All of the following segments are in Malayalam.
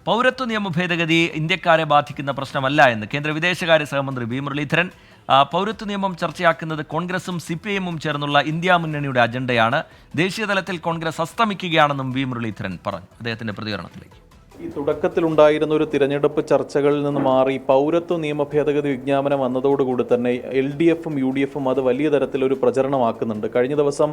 പൗരത്വ നിയമ ഭേദഗതി ഇന്ത്യക്കാരെ ബാധിക്കുന്ന പ്രശ്നമല്ല എന്ന് കേന്ദ്ര വിദേശകാര്യ സഹമന്ത്രി വി മുരളീധരൻ. പൗരത്വ നിയമം ചർച്ചയാക്കുന്നത് കോൺഗ്രസും CPIM-ഉം ചേർന്നുള്ള ഇന്ത്യ മുന്നണിയുടെ അജണ്ടയാണ്. ദേശീയതലത്തിൽ കോൺഗ്രസ് അസ്തമിക്കുകയാണെന്നും വി മുരളീധരൻ പറഞ്ഞു. അദ്ദേഹത്തിന്റെ പ്രതികരണത്തിലേക്ക്. ഈ തുടക്കത്തിലുണ്ടായിരുന്ന ഒരു തിരഞ്ഞെടുപ്പ് ചർച്ചകളിൽ നിന്ന് മാറി പൗരത്വ നിയമ ഭേദഗതി വിജ്ഞാപനം വന്നതോടുകൂടി തന്നെ LDFും UDFും അത് വലിയ തരത്തിലൊരു പ്രചരണമാക്കുന്നുണ്ട്. കഴിഞ്ഞ ദിവസം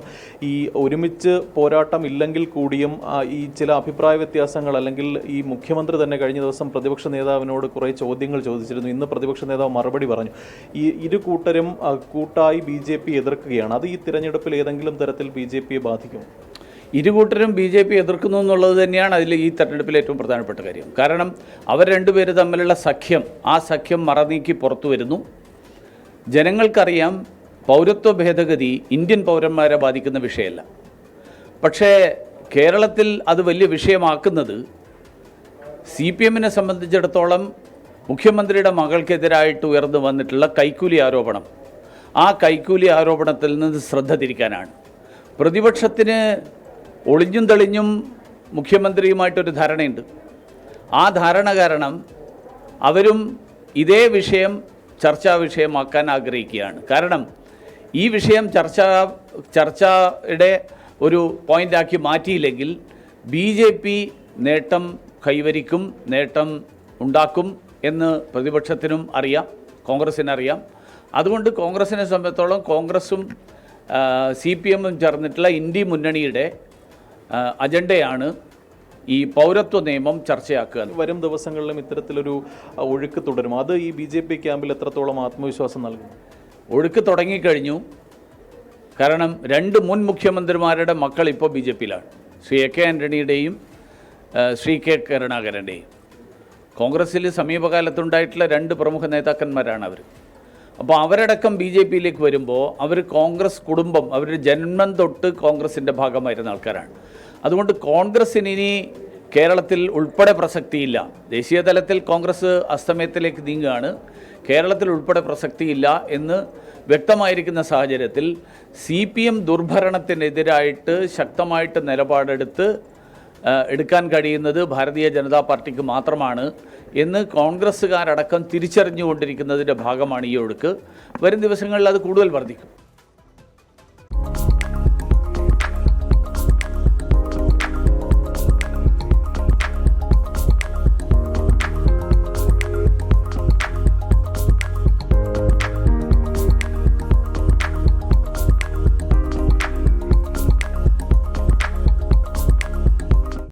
ഈ ഒരുമിച്ച് പോരാട്ടം ഇല്ലെങ്കിൽ കൂടിയും ഈ ചില അഭിപ്രായ വ്യത്യാസങ്ങൾ അല്ലെങ്കിൽ ഈ മുഖ്യമന്ത്രി തന്നെ കഴിഞ്ഞ ദിവസം പ്രതിപക്ഷ നേതാവിനോട് കുറേ ചോദ്യങ്ങൾ ചോദിച്ചിരുന്നു. ഇന്ന് പ്രതിപക്ഷ നേതാവ് മറുപടി പറഞ്ഞു. ഈ ഇരു കൂട്ടരും കൂട്ടായി BJP എതിർക്കുകയാണ്. അത് ഈ തിരഞ്ഞെടുപ്പിൽ ഏതെങ്കിലും തരത്തിൽ BJPയെ ബാധിക്കും? ഇരുകൂട്ടരും BJP എതിർക്കുന്നു എന്നുള്ളത് തന്നെയാണ് അതിൽ ഈ തെരഞ്ഞെടുപ്പിൽ ഏറ്റവും പ്രധാനപ്പെട്ട കാര്യം. കാരണം അവർ രണ്ടുപേര് തമ്മിലുള്ള സഖ്യം, ആ സഖ്യം മറനീക്കി പുറത്തു വരുന്നു. ജനങ്ങൾക്കറിയാം പൗരത്വ ഭേദഗതി ഇന്ത്യൻ പൗരന്മാരെ ബാധിക്കുന്ന വിഷയമല്ല. പക്ഷേ കേരളത്തിൽ അത് വലിയ വിഷയമാക്കുന്നത് CPM-നെ സംബന്ധിച്ചിടത്തോളം മുഖ്യമന്ത്രിയുടെ മകൾക്കെതിരായിട്ട് ഉയർന്നു വന്നിട്ടുള്ള കൈക്കൂലി ആരോപണം, ആ കൈക്കൂലി ആരോപണത്തിൽ നിന്ന് ശ്രദ്ധ തിരിക്കാനാണ്. പ്രതിപക്ഷത്തിന് ഒളിഞ്ഞും തെളിഞ്ഞും മുഖ്യമന്ത്രിയുമായിട്ടൊരു ധാരണയുണ്ട്. ആ ധാരണ കാരണം അവരും ഇതേ വിഷയം ചർച്ചാ വിഷയമാക്കാൻ ആഗ്രഹിക്കുകയാണ്. കാരണം ഈ വിഷയം ചർച്ചയുടെ ഒരു പോയിൻ്റാക്കി മാറ്റിയില്ലെങ്കിൽ BJP നേട്ടം കൈവരിക്കും, നേട്ടം ഉണ്ടാക്കും എന്ന് പ്രതിപക്ഷത്തിനും അറിയാം, കോൺഗ്രസ്സിനറിയാം. അതുകൊണ്ട് കോൺഗ്രസ്സിനെ സംബന്ധിച്ചിടത്തോളം കോൺഗ്രസും CPM-ഉം ചേർന്നിട്ടുള്ള ഇന്ത്യ മുന്നണിയുടെ അജണ്ടയാണ് ഈ പൗരത്വ നിയമം ചർച്ചയാക്കുക. വരും ദിവസങ്ങളിലും ഇത്തരത്തിലൊരു ഒഴുക്ക് തുടരും. അത് ഈ BJP ക്യാമ്പിൽ എത്രത്തോളം ആത്മവിശ്വാസം നൽകും? ഒഴുക്ക് തുടങ്ങിക്കഴിഞ്ഞു. കാരണം രണ്ട് മുൻ മുഖ്യമന്ത്രിമാരുടെ മക്കൾ ഇപ്പോൾ BJP-യിലാണ്. Shri AK ആൻ്റണിയുടെയും Shri K കരുണാകരൻ്റെയും. കോൺഗ്രസ്സിൽ സമീപകാലത്തുണ്ടായിട്ടുള്ള രണ്ട് പ്രമുഖ നേതാക്കന്മാരാണ് അവർ. അപ്പോൾ അവരടക്കം BJP-യിലേക്ക് വരുമ്പോൾ അവർ കോൺഗ്രസ് കുടുംബം, അവരുടെ ജന്മം തൊട്ട് കോൺഗ്രസിൻ്റെ ഭാഗമായിരുന്ന ആൾക്കാരാണ്. അതുകൊണ്ട് കോൺഗ്രസ്സിന് ഇനി കേരളത്തിൽ ഉൾപ്പെടെ പ്രസക്തിയില്ല. ദേശീയ തലത്തിൽ കോൺഗ്രസ് അസ്തമയത്തിലേക്ക് നീങ്ങുകയാണ്. കേരളത്തിൽ ഉൾപ്പെടെ പ്രസക്തിയില്ല എന്ന് വ്യക്തമായിരിക്കുന്ന സാഹചര്യത്തിൽ CPM ദുർഭരണത്തിനെതിരായിട്ട് ശക്തമായിട്ട് എടുക്കാൻ കഴിയുന്നത് ഭാരതീയ ജനതാ പാർട്ടിക്ക് മാത്രമാണ് എന്ന് കോൺഗ്രസ്സുകാരടക്കം തിരിച്ചറിഞ്ഞുകൊണ്ടിരിക്കുന്നതിൻ്റെ ഭാഗമാണ് ഈ ഒഴുക്ക്. വരും ദിവസങ്ങളിൽ അത് കൂടുതൽ വർദ്ധിക്കും.